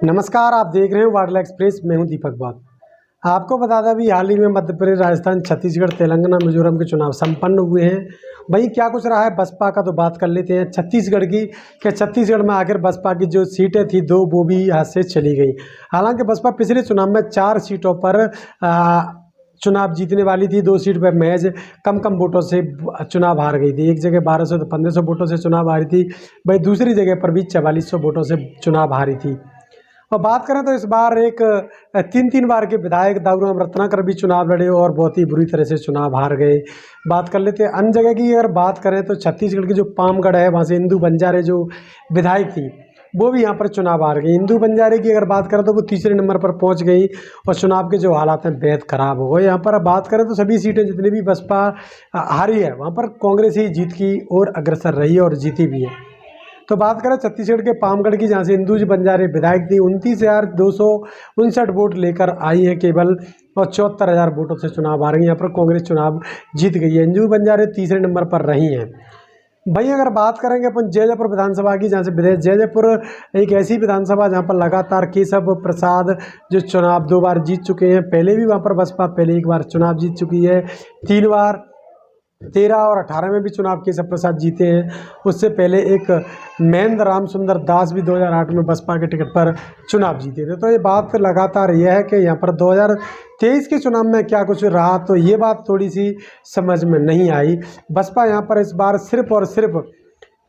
नमस्कार, आप देख रहे हैं वाडला एक्सप्रेस। मैं हूं दीपक बाग। आपको बता दें, अभी हाल ही में मध्य प्रदेश, राजस्थान, छत्तीसगढ़, तेलंगाना, मिजोरम के चुनाव संपन्न हुए हैं। वहीं क्या कुछ रहा है बसपा का, तो बात कर लेते हैं छत्तीसगढ़ की। कि छत्तीसगढ़ में आखिर बसपा की जो सीटें थी 2, वो भी हाथ से चली गई। हालांकि बसपा पिछले चुनाव में 4 सीटों पर चुनाव जीतने वाली थी। 2 सीट पर महज कम वोटों से चुनाव हार गई थी। एक जगह 1200 तो 1500 वोटों से चुनाव हारी थी। वहीं दूसरी जगह पर भी 4400 वोटों से चुनाव हारी थी। और बात करें तो इस बार एक 3 बार के विधायक दाऊराम रत्नाकर भी चुनाव लड़े और बहुत ही बुरी तरह से चुनाव हार गए। बात कर लेते हैं अन्य जगह की। अगर बात करें तो छत्तीसगढ़ की जो पामगढ़ है, वहाँ से इंदू बंजारे जो विधायक थी, वो भी यहाँ पर चुनाव हार गई। इंदू बंजारे की अगर बात करें तो वो तीसरे नंबर पर पहुँच गई और चुनाव के जो हालात हैं बेहद खराब हो गए। यहाँ पर अब बात करें तो सभी सीटें जितनी भी बसपा हारी है, वहाँ पर कांग्रेस ही जीत की ओर अग्रसर रही है और जीती भी है। तो बात करें छत्तीसगढ़ के पामगढ़ की, जहाँ से इंदू बंजारे विधायक थी, 29,259 वोट लेकर आई है केवल और 74,000 वोटों से चुनाव आ रही है। यहाँ पर कांग्रेस चुनाव जीत गई है। इंदू बंजारे तीसरे नंबर पर रही हैं। भाई अगर बात करेंगे अपन जयजयपुर विधानसभा की, जहाँ से जयजयपुर एक ऐसी विधानसभा जहाँ पर लगातार केशव प्रसाद जो चुनाव 2 बार जीत चुके हैं। पहले भी वहाँ पर बसपा पहले 1 बार चुनाव जीत चुकी है, 3 बार 13 और 18 में भी चुनाव केशव प्रसाद जीते हैं। उससे पहले एक महेंद्र राम सुंदर दास भी 2008 में बसपा के टिकट पर चुनाव जीते थे। तो ये बात लगातार यह है कि यहाँ पर 2023 के चुनाव में क्या कुछ रहा, तो ये बात थोड़ी सी समझ में नहीं आई। बसपा यहाँ पर इस बार सिर्फ और सिर्फ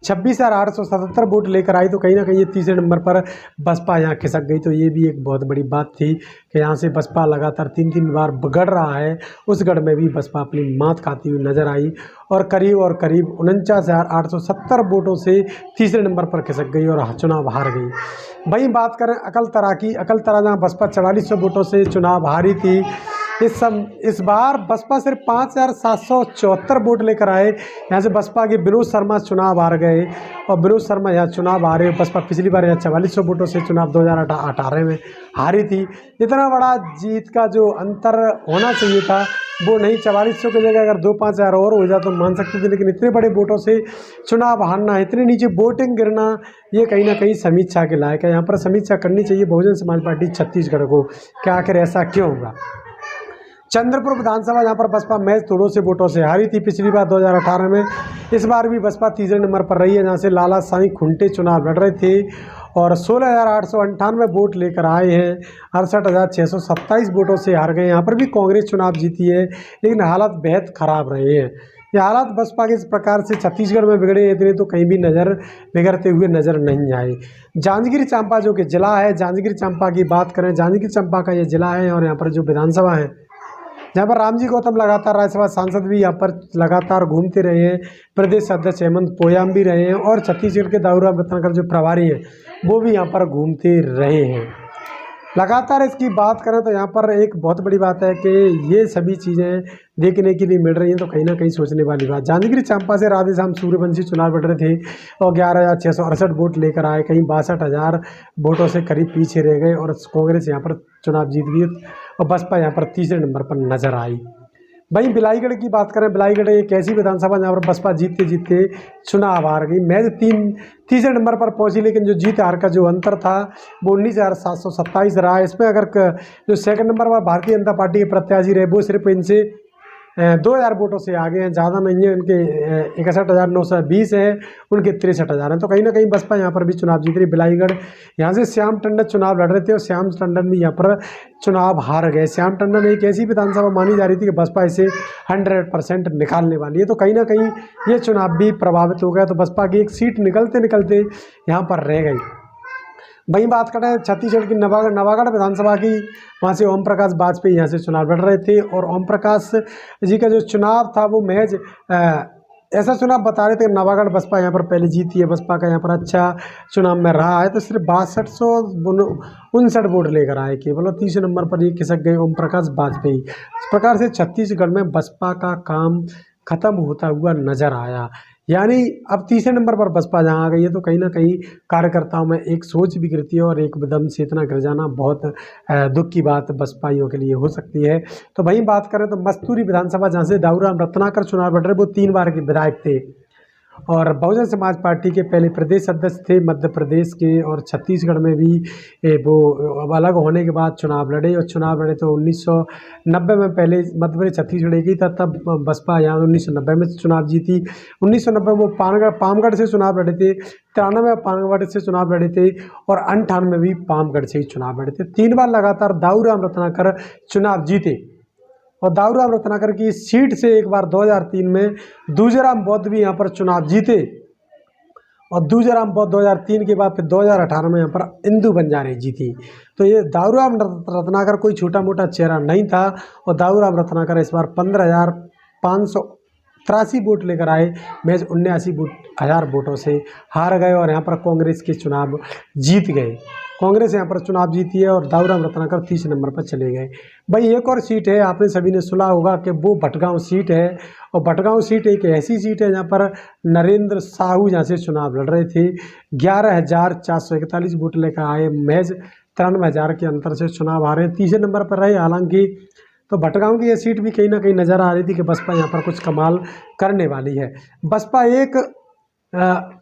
26,877 वोट लेकर आई। तो कहीं ना कहीं ये तीसरे नंबर पर बसपा यहाँ खिसक गई। तो ये भी एक बहुत बड़ी बात थी कि यहाँ से बसपा लगातार 3 बार गढ़ रहा है। उस गढ़ में भी बसपा अपनी मात खाती हुई नजर आई और करीब 49,870 वोटों से तीसरे नंबर पर खिसक गई और चुनाव हार गई। वहीं बात करें अकलतरा की, अकलतरा जहाँ बसपा 4400 वोटों से चुनाव हारी थी, इस बार बसपा सिर्फ 5,774 वोट लेकर आए। यहाँ से बसपा के विनोद शर्मा चुनाव हार गए और विनोद शर्मा यहाँ चुनाव हारे। बसपा पिछली बार यहाँ 4400 वोटों से चुनाव 2018 में हारी थी। इतना बड़ा जीत का जो अंतर होना चाहिए था वो नहीं। 4400 की जगह अगर 2-5 हज़ार और हो जाए तो मान सकते थे, लेकिन इतने बड़े वोटों से चुनाव हारना, इतने नीचे वोटिंग गिरना, ये कहीं ना कहीं समीक्षा के लायक है। यहाँ पर समीक्षा करनी चाहिए बहुजन समाज पार्टी छत्तीसगढ़ को कि आखिर ऐसा क्यों होगा। चंद्रपुर विधानसभा जहाँ पर बसपा महज थोड़ों से वोटों से हारी थी पिछली बार 2018 में। इस बार भी बसपा तीसरे नंबर पर रही है, जहाँ से लाला साईं खुंटे चुनाव लड़ रहे थे और 16,898 वोट लेकर आए हैं। 68,627 वोटों से हार गए। यहाँ पर भी कांग्रेस चुनाव जीती है, लेकिन हालात बेहद खराब रहे हैं। ये हालात बसपा के इस प्रकार से छत्तीसगढ़ में बिगड़े इतने तो कहीं भी बिगड़ते हुए नजर नहीं आए। जांजगीर चांपा जो कि जिला है, जांजगीर चांपा की बात करें, जांजगीर चांपा का ये जिला है और यहाँ पर जो विधानसभा है, जहाँ पर रामजी गौतम लगातार राज्यसभा सांसद भी यहाँ पर लगातार घूमते रहे हैं। प्रदेश अध्यक्ष हेमंत पोयाम भी रहे हैं और छत्तीसगढ़ के दाऊराम रत्नाकर जो प्रभारी हैं वो भी यहाँ पर घूमते रहे हैं। लगातार इसकी बात करें तो यहाँ पर एक बहुत बड़ी बात है कि ये सभी चीज़ें देखने के लिए मिल रही हैं, तो कहीं ना कहीं सोचने वाली बात। जांजगीर चांपा से राधेश्याम सूर्यवंशी चुनाव लड़ रहे थे और 11,668 वोट लेकर आए। कहीं 62,000 वोटों से करीब पीछे रह गए और कांग्रेस यहाँ पर चुनाव जीत गई और बसपा यहाँ पर तीसरे नंबर पर नजर आई। वहीं बिलाईगढ़ की बात करें, बिलाईगढ़ एक ऐसी विधानसभा जहाँ पर बसपा जीतते जीतते चुनाव हार गई। महज तीसरे नंबर पर पहुंची, लेकिन जो जीत हार का जो अंतर था वो 19,727 रहा। इसमें अगर जो सेकंड नंबर पर भारतीय जनता पार्टी के प्रत्याशी रहे वो सिर्फ इनसे 2,000 वोटों से आगे हैं, ज़्यादा नहीं है। उनके 61,920 है, उनके 63,000 हैं। तो कहीं ना कहीं बसपा यहाँ पर भी चुनाव जीत रही। बिलाईगढ़ यहाँ से श्याम टंडन चुनाव लड़ रहे थे और श्याम टंडन भी यहाँ पर चुनाव हार गए। श्याम टंडन एक ऐसी विधानसभा मानी जा रही थी कि बसपा इसे 100% निकालने वाली है। तो कहीं ना कहीं ये चुनाव भी प्रभावित हो गया। तो बसपा की एक सीट निकलते निकलते यहाँ पर रह गई। वहीं बात करें छत्तीसगढ़ की नवागढ़ विधानसभा की, वहाँ से ओम प्रकाश वाजपेयी यहाँ से चुनाव लड़ रहे थे और ओम प्रकाश जी का जो चुनाव था वो महज ऐसा चुनाव बता रहे थे। नवागढ़ बसपा यहाँ पर पहले जीती है, बसपा का यहाँ पर अच्छा चुनाव में रहा है, तो सिर्फ 6259 वोट लेकर आए केवल और तीसरे नंबर पर ये खिसक गए ओम प्रकाश वाजपेयी। इस प्रकार से छत्तीसगढ़ में बसपा का काम खत्म होता हुआ नजर आया। यानी अब तीसरे नंबर पर बसपा जहाँ आ गई है, तो कहीं ना कहीं कार्यकर्ताओं में एक सोच विकृति और एक विदम चेतना गिर जाना बहुत दुख की बात बसपाइयों के लिए हो सकती है। तो वहीं बात करें तो मस्तूरी विधानसभा जहाँ से दाऊराम रत्नाकर चुनाव लड़ रहे, वो 3 बार के विधायक थे और बहुजन समाज पार्टी के पहले प्रदेश अध्यक्ष थे मध्य प्रदेश के, और छत्तीसगढ़ में भी वो अब अलग होने के बाद चुनाव लड़े, और चुनाव लड़े तो 1990 में पहले मध्य प्रदेश छत्तीसगढ़ एक ही था, तब बसपा यहाँ 1990 में चुनाव जीती। 1990 में वो पामगढ़ से चुनाव लड़े थे, 93 में पामगढ़ से चुनाव लड़े थे, और 98 में भी पामगढ़ से ही चुनाव लड़े थे। 3 बार लगातार दाऊराम रत्नाकर चुनाव जीते, और दाऊराम रत्नाकर की सीट से एक बार 2003 में दूजेराम बौद्ध भी यहाँ पर चुनाव जीते, और दूजेराम बौद्ध 2003 के बाद फिर 2018 में यहाँ पर इंदू बंजारे जीती। तो ये दाऊराम रत्नाकर कोई छोटा मोटा चेहरा नहीं था, और दाऊराम रत्नाकर इस बार 15,583 वोट लेकर आए, महज 79,000 वोटों से हार गए, और यहाँ पर कांग्रेस के चुनाव जीत गए। कांग्रेस यहाँ पर चुनाव जीती है, और दाऊराम रत्नाकर 30 नंबर पर चले गए। भाई एक और सीट है, आपने सभी ने सुना होगा कि वो भटगांव सीट है, और भटगांव सीट एक ऐसी सीट है जहाँ पर नरेंद्र साहू जहाँ से चुनाव लड़ रहे थे, 11,441 वोट लेकर आए, महज 93,000 के अंतर से चुनाव हारे, तीसरे नंबर पर रहे। हालांकि तो भटगांव की यह सीट भी कहीं ना कहीं नज़र आ रही थी कि बसपा यहाँ पर कुछ कमाल करने वाली है। बसपा एक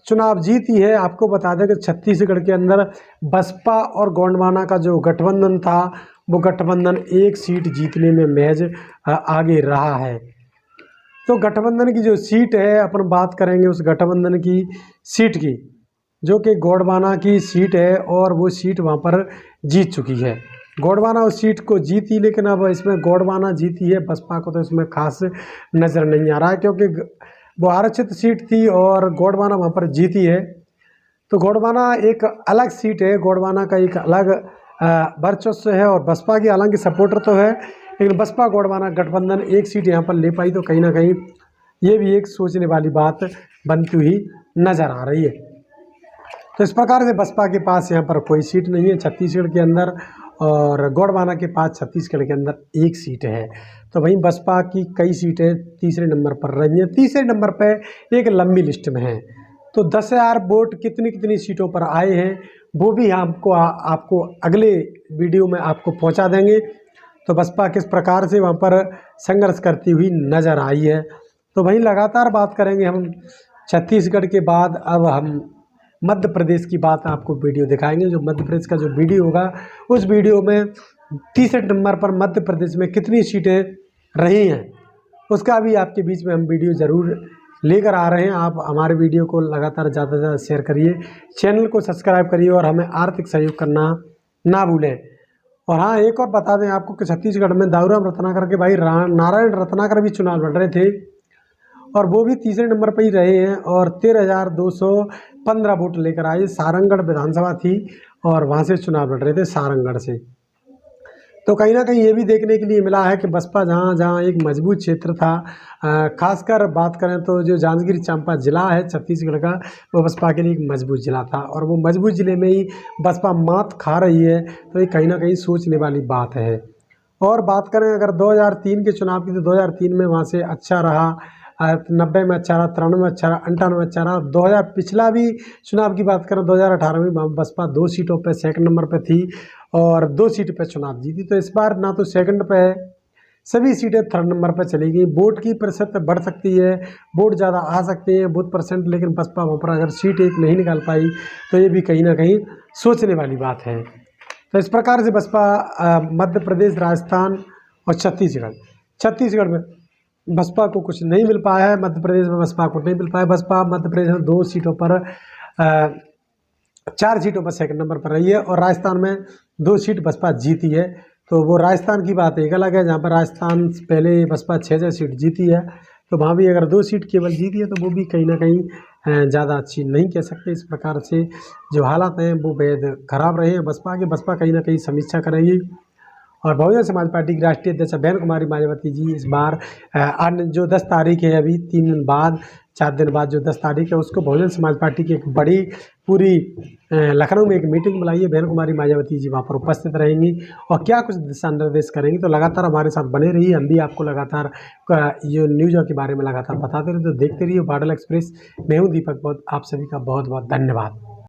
चुनाव जीती है। आपको बता दें कि छत्तीसगढ़ के अंदर बसपा और गोंडवाना का जो गठबंधन था, वो गठबंधन एक सीट जीतने में महज आगे रहा है। तो गठबंधन की जो सीट है, अपन बात करेंगे उस गठबंधन की सीट की, जो कि गोंडवाना की सीट है, और वो सीट वहाँ पर जीत चुकी है। गोंडवाना उस सीट को जीती, लेकिन अब इसमें गोंडवाना जीती है, बसपा को तो इसमें खास नज़र नहीं आ रहा है, क्योंकि वो आरक्षित सीट थी और गोंडवाना वहाँ पर जीती है। तो गोंडवाना एक अलग सीट है, गोंडवाना का एक अलग वर्चस्व है, और बसपा की हालांकि सपोर्टर तो है, लेकिन बसपा गोंडवाना गठबंधन एक सीट यहाँ पर ले पाई, तो कहीं ना कहीं ये भी एक सोचने वाली बात बनती हुई नज़र आ रही है। तो इस प्रकार से बसपा के पास यहाँ पर कोई सीट नहीं है छत्तीसगढ़ के अंदर, और गोंडवाना के पास छत्तीसगढ़ के अंदर एक सीट है। तो वहीं बसपा की कई सीटें तीसरे नंबर पर रही हैं। तीसरे नंबर पर एक लंबी लिस्ट में है, तो 10,000 वोट कितनी कितनी सीटों पर आए हैं वो भी आपको अगले वीडियो में आपको पहुंचा देंगे। तो बसपा किस प्रकार से वहां पर संघर्ष करती हुई नज़र आई है। तो वहीं लगातार बात करेंगे हम छत्तीसगढ़ के बाद, अब हम मध्य प्रदेश की बात आपको वीडियो दिखाएंगे। जो मध्य प्रदेश का जो वीडियो होगा, उस वीडियो में तीसरे नंबर पर मध्य प्रदेश में कितनी सीटें रही हैं, उसका भी आपके बीच में हम वीडियो ज़रूर लेकर आ रहे हैं। आप हमारे वीडियो को लगातार ज़्यादा से ज़्यादा शेयर करिए, चैनल को सब्सक्राइब करिए, और हमें आर्थिक सहयोग करना ना भूलें। और हाँ, एक और बता दें आपको कि छत्तीसगढ़ में दाऊराम रत्नाकर के भाई नारायण रत्नाकर भी चुनाव लड़ रहे थे, और वो भी तीसरे नंबर पर ही रहे हैं, और 13,215 वोट लेकर आए। सारंगढ़ विधानसभा थी, और वहाँ से चुनाव लड़ रहे थे, सारंगढ़ से। तो कहीं ना कहीं ये भी देखने के लिए मिला है कि बसपा जहाँ जहाँ एक मजबूत क्षेत्र था, खासकर बात करें तो जो जांजगीर चांपा ज़िला है छत्तीसगढ़ का, वो बसपा के लिए एक मजबूत ज़िला था, और वो मजबूत ज़िले में ही बसपा मात खा रही है। तो ये कहीं ना कहीं सोचने वाली बात है। और बात करें अगर 2003 के चुनाव की, तो 2003 में वहाँ से अच्छा रहा, 90 में अच्छा रहा, 93 में अच्छा रहा, 98 में अच्छा रहा। 2000 पिछला भी चुनाव की बात करें, 2018 में बसपा 2 सीटों पर सेकंड नंबर पर थी, और 2 सीट पर चुनाव जीती। तो इस बार ना तो सेकंड पे है, सभी सीटें थर्ड नंबर पर चली गई। वोट की प्रतिशत बढ़ सकती है, वोट ज़्यादा आ सकते हैं, वोट परसेंट, लेकिन बसपा वहाँ पर अगर सीट एक नहीं निकाल पाई, तो ये भी कहीं ना कहीं सोचने वाली बात है। तो इस प्रकार से बसपा मध्य प्रदेश, राजस्थान और छत्तीसगढ़ में बसपा को कुछ नहीं मिल पाया है। मध्य प्रदेश में बसपा को नहीं मिल पाया। बसपा मध्य प्रदेश में 2 सीटों पर 4 सीटों पर सेकंड नंबर पर रही है, और राजस्थान में 2 सीट बसपा जीती है। तो वो राजस्थान की बात एक अलग है, जहाँ पर राजस्थान पहले बसपा 6 सीट जीती है, तो वहाँ भी अगर 2 सीट केवल जीती है, तो वो भी कहीं ना कहीं ज़्यादा अच्छी नहीं कह सकते। इस प्रकार से जो हालात हैं वो बेहद खराब रहे हैं बसपा के। बसपा कहीं ना कहीं समीक्षा करेगी, और बहुजन समाज पार्टी की राष्ट्रीय अध्यक्ष बहन कुमारी मायावती जी इस बार जो 10 तारीख है, अभी 3 दिन बाद, 4 दिन बाद जो 10 तारीख है, उसको बहुजन समाज पार्टी की एक बड़ी पूरी लखनऊ में एक मीटिंग बुलाई है। बहन कुमारी मायावती जी वहाँ पर उपस्थित रहेंगी, और क्या कुछ दिशा निर्देश करेंगी। तो लगातार हमारे साथ बने रहिए, हम भी आपको लगातार ये न्यूज़ों के बारे में लगातार बताते रहे। तो देखते रहिए बादल एक्सप्रेस। मैं हूँ दीपक, बहुत आप सभी का बहुत बहुत धन्यवाद।